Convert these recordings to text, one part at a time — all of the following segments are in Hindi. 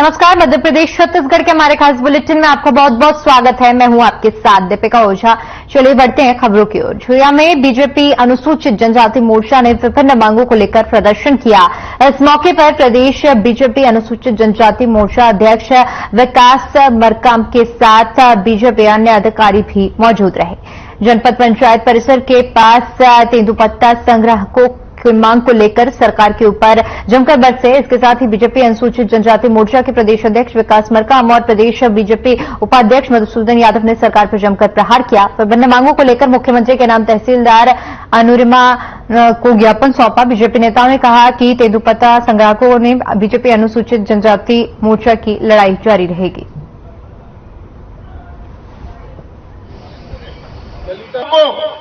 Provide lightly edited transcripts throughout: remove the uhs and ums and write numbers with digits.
नमस्कार, मध्य प्रदेश छत्तीसगढ़ के हमारे खास बुलेटिन में आपका बहुत बहुत स्वागत है। मैं हूं आपके साथ दीपिका ओझा। चलिए बढ़ते हैं खबरों की ओर। झुरिया में बीजेपी अनुसूचित जनजाति मोर्चा ने विभिन्न मांगों को लेकर प्रदर्शन किया। इस मौके पर प्रदेश बीजेपी अनुसूचित जनजाति मोर्चा अध्यक्ष विकास मरकाम के साथ बीजेपी अन्य अधिकारी भी मौजूद रहे। जनपद पंचायत परिसर के पास तेंदुपत्ता संग्रह की मांग को लेकर सरकार के ऊपर जमकर बरसे। इसके साथ ही बीजेपी अनुसूचित जनजाति मोर्चा के प्रदेश अध्यक्ष विकास मरकाम और प्रदेश बीजेपी उपाध्यक्ष मधुसूदन यादव ने सरकार पर जमकर प्रहार किया। विभिन्न मांगों को लेकर मुख्यमंत्री के नाम तहसीलदार अनुरिमा को ज्ञापन सौंपा। बीजेपी नेताओं ने कहा कि तेंदुपत्ता संग्राहकों ने बीजेपी अनुसूचित जनजाति मोर्चा की लड़ाई जारी रहेगी।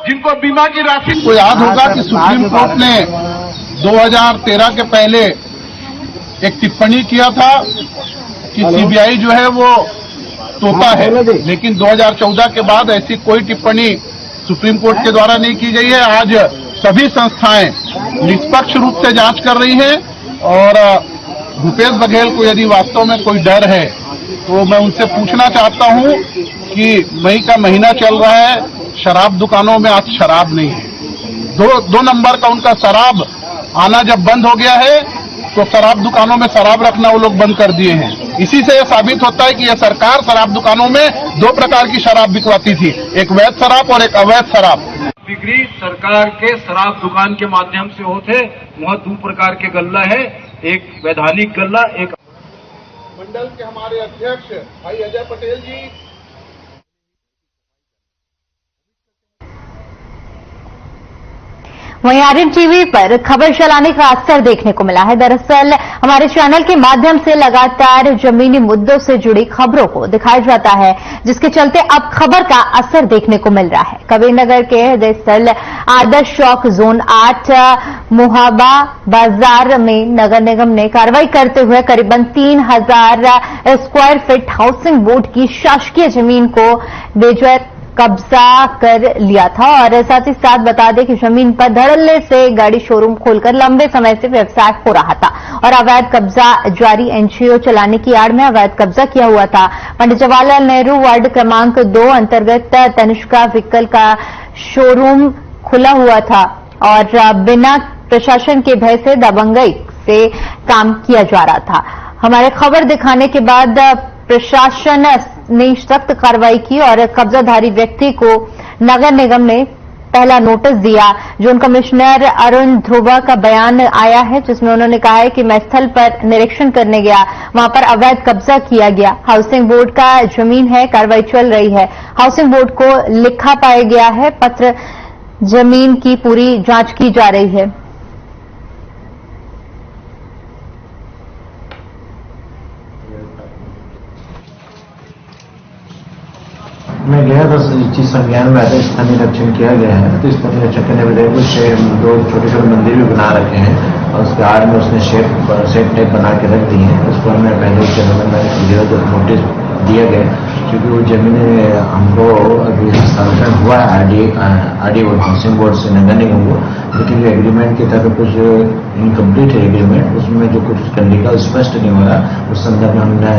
जिनको बीमा की राशि को याद होगा कि सुप्रीम कोर्ट ने 2013 के पहले एक टिप्पणी किया था कि सीबीआई जो है वो तोता है, लेकिन 2014 के बाद ऐसी कोई टिप्पणी सुप्रीम कोर्ट के द्वारा नहीं की गई है। आज सभी संस्थाएं निष्पक्ष रूप से जांच कर रही हैं और भूपेश बघेल को यदि वास्तव में कोई डर है तो मैं उनसे पूछना चाहता हूं कि मई का महीना चल रहा है, शराब दुकानों में आज शराब नहीं है। दो नंबर का उनका शराब आना जब बंद हो गया है तो शराब दुकानों में शराब रखना वो लोग बंद कर दिए हैं। इसी से यह साबित होता है कि यह सरकार शराब दुकानों में दो प्रकार की शराब बिकवाती थी, एक वैध शराब और एक अवैध शराब। बिक्री सरकार के शराब दुकान के माध्यम से होते। वहाँ दो प्रकार के गल्ला है, एक वैधानिक गल्ला, एक मंडल के हमारे अध्यक्ष भाई अजय पटेल जी। वहीं आर्यन टीवी पर खबर चलाने का असर देखने को मिला है। दरअसल हमारे चैनल के माध्यम से लगातार जमीनी मुद्दों से जुड़ी खबरों को दिखाया जाता है, जिसके चलते अब खबर का असर देखने को मिल रहा है। कबीरनगर के हृदय स्थल आदर्श चौक जोन 8 मुहाबा बाजार में नगर निगम ने कार्रवाई करते हुए करीबन 3000 स्क्वायर फीट हाउसिंग बोर्ड की शासकीय जमीन को बेजर कब्जा कर लिया था। और साथ ही साथ बता दें कि जमीन पर धड़ल्ले से गाड़ी शोरूम खोलकर लंबे समय से व्यवसाय हो रहा था और अवैध कब्जा जारी एनजीओ चलाने की आड़ में अवैध कब्जा किया हुआ था। पंडित जवाहरलाल नेहरू वार्ड क्रमांक 2 अंतर्गत तनिष्का व्हीकल का शोरूम खुला हुआ था और बिना प्रशासन के भय से दबंगई से काम किया जा रहा था। हमारे खबर दिखाने के बाद प्रशासन ने सख्त कार्रवाई की और कब्जाधारी व्यक्ति को नगर निगम ने पहला नोटिस दिया। जोन कमिश्नर अरुण ध्रुवा का बयान आया है, जिसमें उन्होंने कहा है कि मैं स्थल पर निरीक्षण करने गया, वहां पर अवैध कब्जा किया गया। हाउसिंग बोर्ड का जमीन है, कार्रवाई चल रही है। हाउसिंग बोर्ड को लिखा पाया गया है पत्र, जमीन की पूरी जांच की जा रही है। मैं गया था, इस चीज संज्ञान में आया, स्थानीय निरीक्षण किया गया है। तो स्थानीय निरीक्षण करने में कुछ 2 छोटे छोटे मंदिर भी बना रखे हैं और उसके आड़ में उसने शेड टाइप बना के रख दी है। उसको हमने पहले में नोटिस दिया गया, क्योंकि वो जमीन हमको अभी हस्तांतरण हुआ है आरडी हाउसिंग बोर्ड से नगर निगम को, लेकिन एग्रीमेंट की तरफ कुछ इनकम्प्लीट है एग्रीमेंट, उसमें जो कुछ कंडीशन स्पष्ट नहीं हो रहा। उस संदर्भ में हमने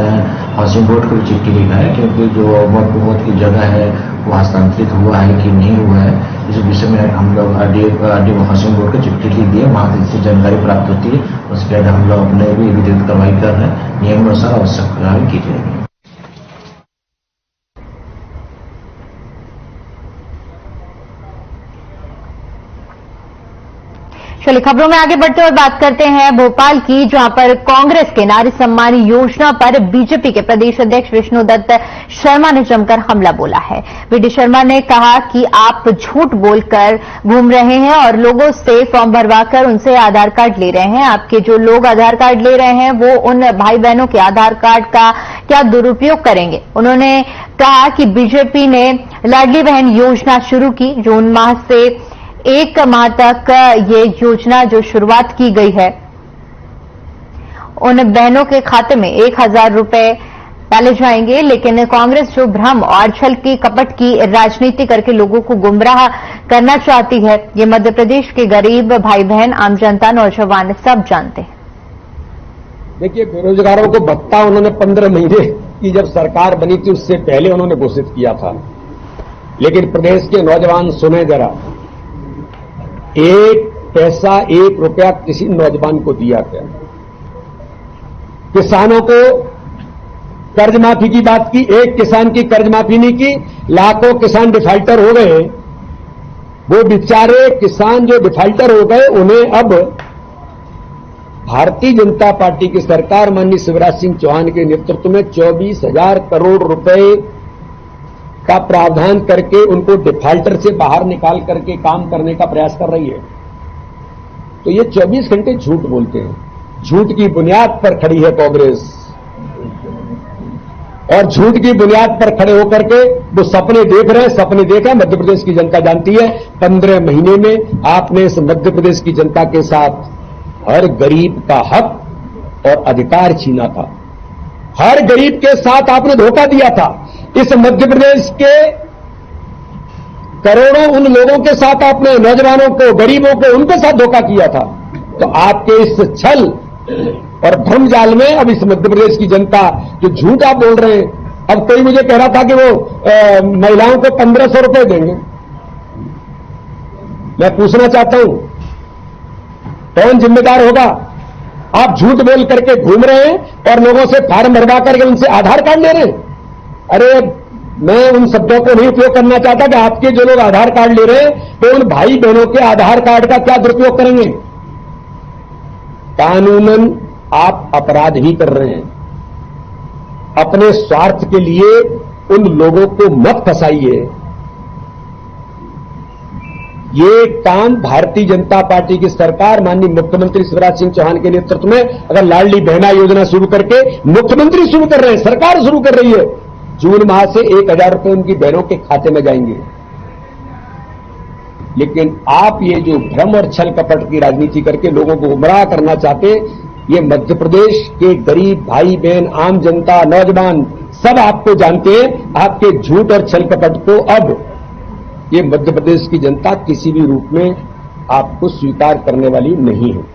हाउसिंग बोर्ड को भी चिट्ठी लिखा है, क्योंकि जो मौत की जगह है वो हस्तांतरित हुआ है कि नहीं हुआ है, इस विषय में हम लोग आरडी हाउसिंग बोर्ड को चिट्ठी लिख दी है। वहां से इससे जानकारी प्राप्त होती है, उसके बाद हम लोग अपने भी विधिक कार्रवाई कर रहे हैं। नियम अनुसार आवश्यक कार्रवाई की जाएगी। चलिए खबरों में आगे बढ़ते हुए बात करते हैं भोपाल की, जहां पर कांग्रेस के नारी सम्मान योजना पर बीजेपी के प्रदेश अध्यक्ष विष्णुदत्त शर्मा ने जमकर हमला बोला है। वीडी शर्मा ने कहा कि आप झूठ बोलकर घूम रहे हैं और लोगों से फॉर्म भरवाकर उनसे आधार कार्ड ले रहे हैं। आपके जो लोग आधार कार्ड ले रहे हैं वो उन भाई बहनों के आधार कार्ड का क्या दुरुपयोग करेंगे। उन्होंने कहा कि बीजेपी ने लाडली बहन योजना शुरू की, जून माह से 1 माह तक ये योजना जो शुरुआत की गई है, उन बहनों के खाते में 1000 रुपए डाले जाएंगे। लेकिन कांग्रेस जो भ्रम और छल की कपट की राजनीति करके लोगों को गुमराह करना चाहती है, ये मध्य प्रदेश के गरीब भाई बहन, आम जनता, नौजवान सब जानते हैं। देखिए, बेरोजगारों को भत्ता उन्होंने 15 महीने की जब सरकार बनी थी उससे पहले उन्होंने घोषित किया था। लेकिन प्रदेश के नौजवान सुने जरा, 1 पैसा 1 रुपया किसी नौजवान को दिया गया। किसानों को कर्ज माफी की बात की, एक किसान की कर्ज माफी नहीं की, लाखों किसान डिफाल्टर हो गए। वो बेचारे किसान जो डिफाल्टर हो गए उन्हें अब भारतीय जनता पार्टी की सरकार माननीय शिवराज सिंह चौहान के नेतृत्व में 24,000 करोड़ रुपए का प्रावधान करके उनको डिफाल्टर से बाहर निकाल करके काम करने का प्रयास कर रही है। तो ये 24 घंटे झूठ बोलते हैं। झूठ की बुनियाद पर खड़ी है कांग्रेस, और झूठ की बुनियाद पर खड़े होकर के वो सपने देख रहे हैं। सपने देखा मध्य प्रदेश की जनता जानती है। 15 महीने में आपने इस मध्य प्रदेश की जनता के साथ हर गरीब का हक और अधिकार छीना था। हर गरीब के साथ आपने धोखा दिया था। इस मध्य प्रदेश के करोड़ों उन लोगों के साथ आपने, नौजवानों को, गरीबों को, उनके साथ धोखा किया था। तो आपके इस छल और भ्रम जाल में अब इस मध्य प्रदेश की जनता जो झूठ आप बोल रहे हैं, अब कोई मुझे कह रहा था कि वो महिलाओं को 1500 रुपए देंगे। मैं पूछना चाहता हूं, कौन जिम्मेदार होगा? आप झूठ बोल करके घूम रहे हैं और लोगों से फार्म भरवा करके उनसे आधार कार्ड ले रहे हैं। अरे, मैं उन शब्दों को नहीं उपयोग करना चाहता कि आपके जो लोग आधार कार्ड ले रहे हैं तो उन भाई बहनों के आधार कार्ड का क्या दुरुपयोग करेंगे? कानूनन आप अपराध ही कर रहे हैं। अपने स्वार्थ के लिए उन लोगों को मत फंसाइए। ये काम भारतीय जनता पार्टी की सरकार माननीय मुख्यमंत्री शिवराज सिंह चौहान के नेतृत्व में, अगर लाडली बहना योजना शुरू करके मुख्यमंत्री शुरू कर रहे हैं, सरकार शुरू कर रही है, जून माह से 1,000 रुपए उनकी बहनों के खाते में जाएंगे। लेकिन आप ये जो भ्रम और छल कपट की राजनीति करके लोगों को गुमराह करना चाहते, ये मध्य प्रदेश के गरीब भाई बहन, आम जनता, नौजवान सब आपको जानते हैं। आपके झूठ और छल कपट को अब ये मध्य प्रदेश की जनता किसी भी रूप में आपको स्वीकार करने वाली नहीं है।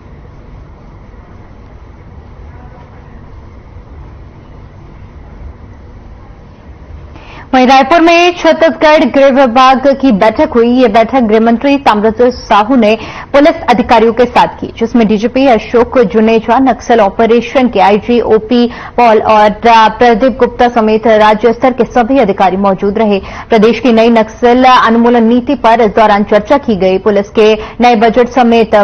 वहीं रायपुर में छत्तीसगढ़ गृह विभाग की बैठक हुई। ये बैठक गृह मंत्री ताम्रध्वज साहू ने पुलिस अधिकारियों के साथ की, जिसमें डीजीपी अशोक जुनेजा, नक्सल ऑपरेशन के आईजी ओपी पॉल और प्रदीप गुप्ता समेत राज्य स्तर के सभी अधिकारी मौजूद रहे। प्रदेश की नई नक्सल अनुमूलन नीति पर इस दौरान चर्चा की गई। पुलिस के नए बजट समेत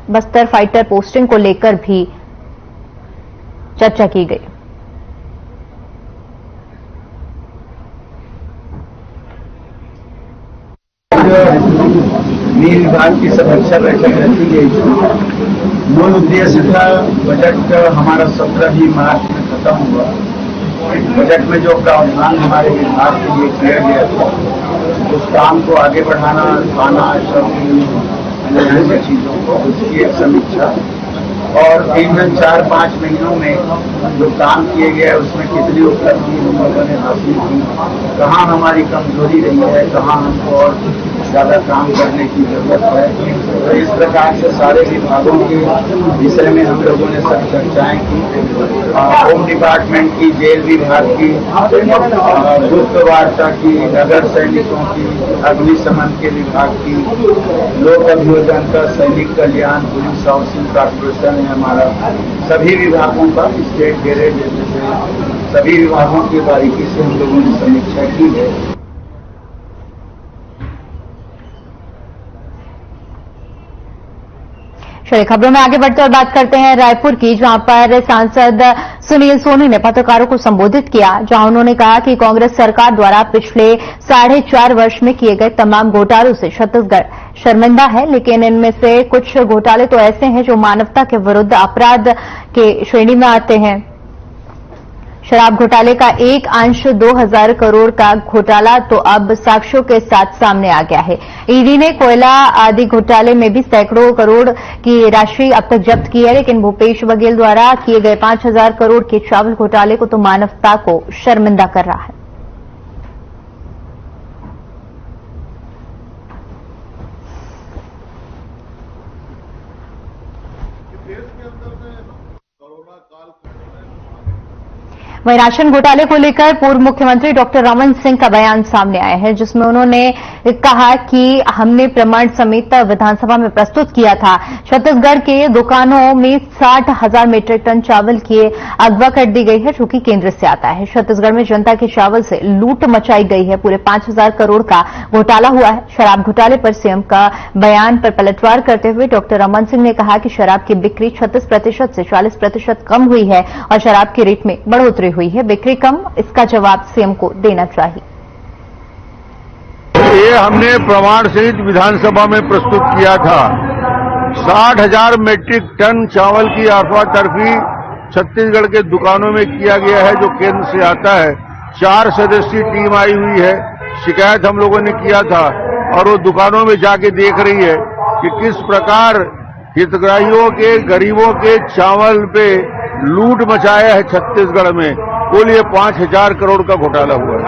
बस्तर फाइटर पोस्टिंग को लेकर भी चर्चा की गई। नील विभाग की समीक्षा बैठक रखी गई। मूल उद्देश्य था, बजट हमारा 17 मार्च में खत्म हुआ। बजट में जो प्रावधान हमारे विभाग के लिए किया गया था, उस काम को आगे बढ़ाना, खाना, सब चीजों को, उसकी एक समीक्षा, और 4-5 महीनों में जो काम किए गए उसमें कितनी उपलब्धि हम लोगों ने हासिल की, कहाँ हमारी कमजोरी रही है, कहाँ हमको और ज्यादा काम करने की जरूरत है। तो इस प्रकार से सारे विभागों के विषय में हम लोगों ने सब चर्चाएं की। होम डिपार्टमेंट की, जेल विभाग की, गुप्त वार्ता की, नगर सैनिकों की, अग्निशमन के विभाग की, लोक अभियोजन का, सैनिक कल्याण, पुलिस हाउसिंग कॉर्पोरेशन है हमारा, सभी विभागों का स्टेट गैरेज जैसे सभी विभागों की बारीकी से हम लोगों ने समीक्षा की है। चलिए खबरों में आगे बढ़ते और बात करते हैं रायपुर की, जहां पर सांसद सुनील सोनी ने पत्रकारों को संबोधित किया, जहां उन्होंने कहा कि कांग्रेस सरकार द्वारा पिछले 4.5 वर्ष में किए गए तमाम घोटालों से छत्तीसगढ़ शर्मिंदा है। लेकिन इनमें से कुछ घोटाले तो ऐसे हैं जो मानवता के विरुद्ध अपराध के श्रेणी में आते हैं। शराब घोटाले का एक अंश 2,000 करोड़ का घोटाला तो अब साक्ष्यों के साथ सामने आ गया है। ईडी ने कोयला आदि घोटाले में भी सैकड़ों करोड़ की राशि अब तक जब्त की है। लेकिन भूपेश बघेल द्वारा किए गए 5,000 करोड़ के चावल घोटाले को तो मानवता को शर्मिंदा कर रहा है। देश के अंदर में कोरोना वहीं राशन घोटाले को लेकर पूर्व मुख्यमंत्री डॉक्टर रमन सिंह का बयान सामने आया है, जिसमें उन्होंने कहा कि हमने प्रमाण समेत विधानसभा में प्रस्तुत किया था। छत्तीसगढ़ के दुकानों में 60,000 मीट्रिक टन चावल की अगवा कर दी गई है, जो कि केंद्र से आता है। छत्तीसगढ़ में जनता के चावल से लूट मचाई गई है। पूरे 5,000 करोड़ का घोटाला हुआ है। शराब घोटाले पर सीएम का बयान पर पलटवार करते हुए डॉक्टर रमन सिंह ने कहा कि शराब की बिक्री 36% से 40% कम हुई है और शराब की रेट में बढ़ोतरी हुई है। बिक्री कम, इसका जवाब सीएम को देना चाहिए। ये हमने प्रमाण सहित विधानसभा में प्रस्तुत किया था। 60,000 मीट्रिक टन चावल की अफरा तर्फी छत्तीसगढ़ के दुकानों में किया गया है, जो केंद्र से आता है। 4 सदस्यीय टीम आई हुई है। शिकायत हम लोगों ने किया था और वो दुकानों में जाके देख रही है कि किस प्रकार हितग्राहियों के, गरीबों के चावल पे लूट मचाया है छत्तीसगढ़ में। कुल ये 5,000 करोड़ का घोटाला हुआ है।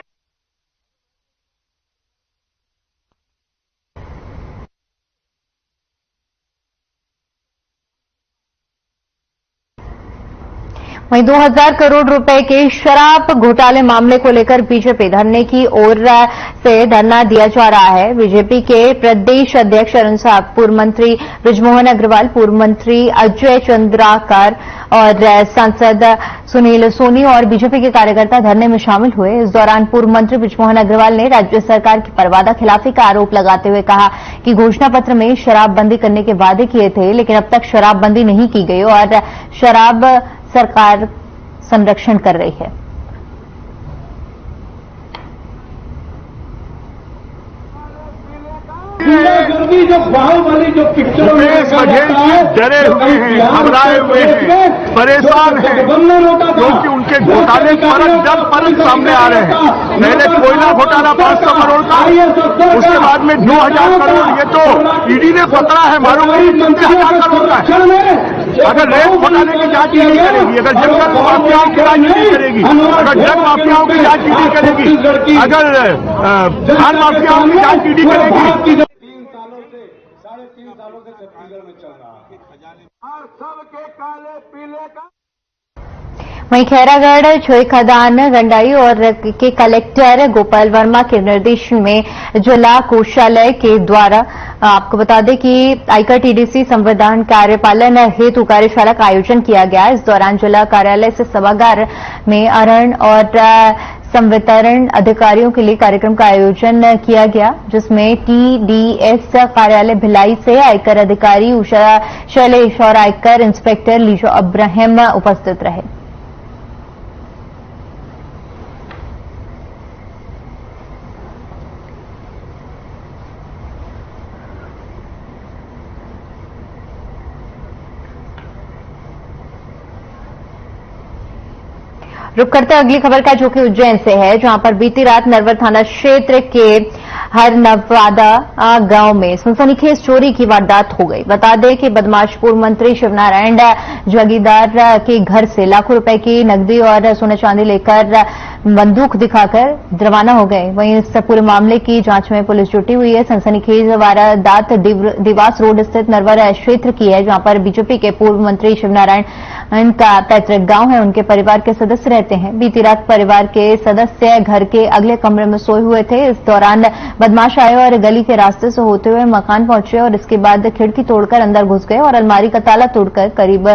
वहीं 2,000 करोड़ रुपए के शराब घोटाले मामले को लेकर बीजेपी धरने की ओर से धरना दिया जा रहा है। बीजेपी के प्रदेश अध्यक्ष अरुण साहब, पूर्व मंत्री बृजमोहन अग्रवाल, पूर्व मंत्री अजय चंद्राकर और सांसद सुनील सोनी और बीजेपी के कार्यकर्ता धरने में शामिल हुए। इस दौरान पूर्व मंत्री बृजमोहन अग्रवाल ने राज्य सरकार की परवादा खिलाफी का आरोप लगाते हुए कहा कि घोषणा पत्र में शराबबंदी करने के वादे किए थे, लेकिन अब तक शराबबंदी नहीं की गई और शराब सरकार संरक्षण कर रही है। जो बाहुबली जो पिक्चरों में डरे हुए हैं, घबराए हुए हैं, परेशान हैं, क्योंकि उनके घोटाले परत सामने आ रहे हैं। पहले कोयला घोटाला 500 करोड़ का, उसके बाद में 2,000 करोड़। ये तो ईडी ने पकड़ा है, मालूम है 30,000 करोड़ का है। अगर रेत घोटाले की जांच नहीं करेगी, अगर जंगल माफियाओं की जांच नहीं करेगी, अगर ड्रग माफियाओं की जांच नहीं करेगी, अगर धान माफियाओं की जांच नहीं करेगी। 3 सालों से छत्तीसगढ़ में चल रहा है। सबके काले पीले का। वहीं खैरागढ़, छोई खदान, गंडाई और के कलेक्टर गोपाल वर्मा के निर्देश में जिला कोषालय के द्वारा आपको बता दें कि आयकर टीडीसी संविधान कार्यपालन हेतु कार्यशाला का आयोजन किया गया। इस दौरान जिला कार्यालय से सभागार में अरण्य और संवितरण अधिकारियों के लिए कार्यक्रम का आयोजन किया गया, जिसमें टीडीएस कार्यालय भिलाई से आयकर अधिकारी उषा शैलेश और आयकर इंस्पेक्टर लीजो अब्राहिम उपस्थित रहे। रुक करते हैं अगली खबर का, जो कि उज्जैन से है, जहां पर बीती रात नरवर थाना क्षेत्र के हरनवादा गांव में सनसनीखेज चोरी की वारदात हो गई। बता दें कि बदमाश पूर्व मंत्री शिवनारायण जगीदार के घर से लाखों रुपए की नकदी और सोना चांदी लेकर बंदूक दिखाकर रवाना हो गए। वहीं इस पूरे मामले की जांच में पुलिस जुटी हुई है। सनसनीखेज वारदात देवास रोड स्थित नरवर क्षेत्र की है, जहां पर बीजेपी के पूर्व मंत्री शिवनारायण का पैतृक गांव है। उनके परिवार के सदस्य रहते हैं। बीती रात परिवार के सदस्य घर के अगले कमरे में सोए हुए थे। इस दौरान बदमाश आए और गली के रास्ते से होते हुए मकान पहुंचे और इसके बाद खिड़की तोड़कर अंदर घुस गए और अलमारी का ताला तोड़कर करीब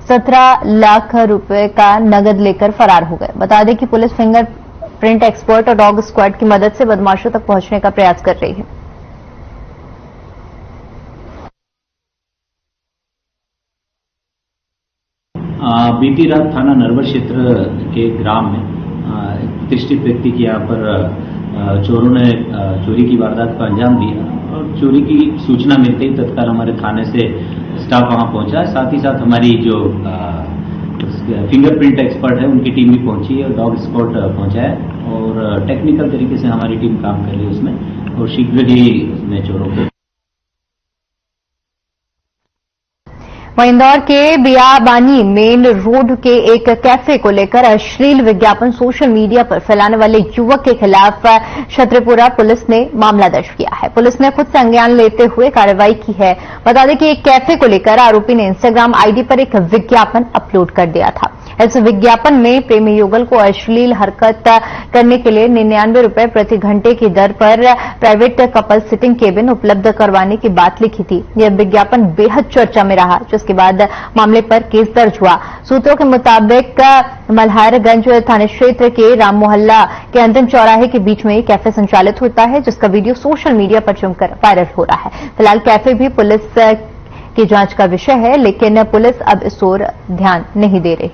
17 लाख रुपए का नगद लेकर फरार हो गए। बता दें कि पुलिस फिंगरप्रिंट एक्सपर्ट और डॉग स्क्वाड की मदद से बदमाशों तक पहुंचने का प्रयास कर रही है। बीती रात थाना नरवर क्षेत्र के ग्राम में प्रतिष्ठित व्यक्ति के यहाँ पर चोरों ने चोरी की वारदात को अंजाम दिया और चोरी की सूचना मिलते ही तत्काल हमारे थाने से स्टाफ वहां पहुंचा। साथ ही साथ हमारी जो फिंगरप्रिंट एक्सपर्ट है उनकी टीम भी पहुंची और डॉग स्क्वाड पहुंचा है और टेक्निकल तरीके से हमारी टीम काम कर रही है उसमें और शीघ्र ही उसमें चोरों को। वहीं इंदौर के बियाबानी मेन रोड के एक कैफे को लेकर अश्लील विज्ञापन सोशल मीडिया पर फैलाने वाले युवक के खिलाफ छतरपुरा पुलिस ने मामला दर्ज किया है। पुलिस ने खुद संज्ञान लेते हुए कार्रवाई की है। बता दें कि एक कैफे को लेकर आरोपी ने इंस्टाग्राम आईडी पर एक विज्ञापन अपलोड कर दिया था। इस विज्ञापन में प्रेमी युगल को अश्लील हरकत करने के लिए 99 रुपए प्रति घंटे की दर पर प्राइवेट कपल सिटिंग केबिन उपलब्ध करवाने की बात लिखी थी। यह विज्ञापन बेहद चर्चा में रहा, जिसके बाद मामले पर केस दर्ज हुआ। सूत्रों के मुताबिक मल्हारगंज थाना क्षेत्र के राम मोहल्ला के अंतिम चौराहे के बीच में कैफे संचालित होता है, जिसका वीडियो सोशल मीडिया पर जमकर वायरल हो रहा है। फिलहाल कैफे भी पुलिस की जांच का विषय है, लेकिन पुलिस अब इस ओर ध्यान नहीं दे रही।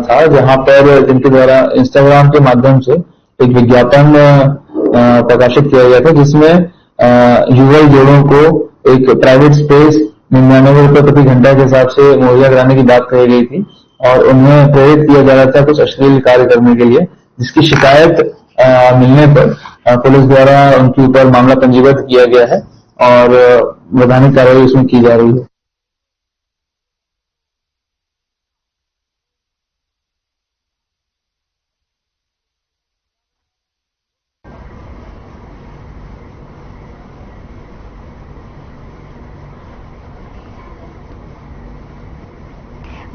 था जहां पर जिनके द्वारा इंस्टाग्राम के माध्यम से एक विज्ञापन प्रकाशित किया गया था, जिसमें युगल जोड़ों को एक प्राइवेट स्पेस 99 रुपए प्रति घंटा के हिसाब से मुहैया कराने की बात कही गई थी और उन्हें प्रेरित किया जा रहा था कुछ अश्लील कार्य करने के लिए, जिसकी शिकायत मिलने पर पुलिस द्वारा उनके ऊपर मामला पंजीबद्ध किया गया है और वैधानिक कार्रवाई उसमें की जा रही है।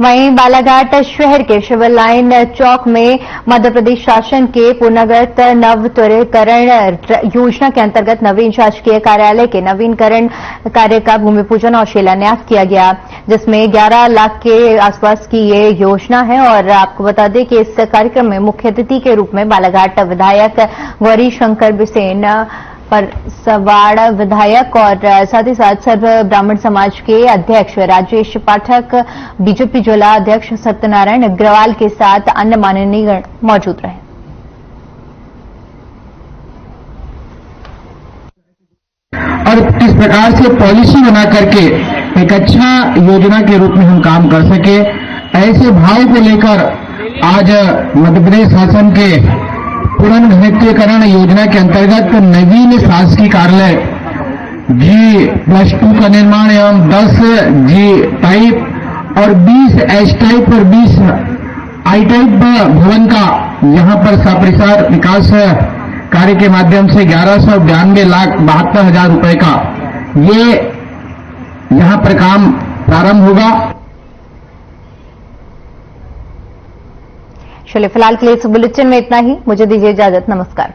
वहीं बालाघाट शहर के सिविल लाइन चौक में मध्य प्रदेश शासन के पुनर्गत नव त्वरीकरण योजना के अंतर्गत नवीन शासकीय कार्यालय के नवीनकरण कार्य का भूमि पूजन और शिलान्यास किया गया, जिसमें 11 लाख के आसपास की ये योजना है। और आपको बता दें कि इस कार्यक्रम में मुख्य अतिथि के रूप में बालाघाट विधायक गौरी शंकर बिसेन, पर सवाड़ विधायक और साथ ही साथ सर्व ब्राह्मण समाज के अध्यक्ष राजेश पाठक, बीजेपी जिला अध्यक्ष सत्यनारायण अग्रवाल के साथ अन्य माननीय गण मौजूद रहे। और इस प्रकार से पॉलिसी बना करके एक अच्छा योजना के रूप में हम काम कर सके, ऐसे भाव को लेकर आज मध्य प्रदेश शासन के पुनर्गठनीकरण योजना के अंतर्गत नवीन शासकीय कार्यालय G+2 का निर्माण एवं 10 G टाइप और 20 H टाइप और 20 I टाइप भवन का यहां पर सपरिवार विकास कार्य के माध्यम से 1192,72,000 रुपए का ये यहां पर काम प्रारंभ होगा। चलिए फिलहाल के लिए इस बुलेटिन में इतना ही। मुझे दीजिए इजाजत। नमस्कार।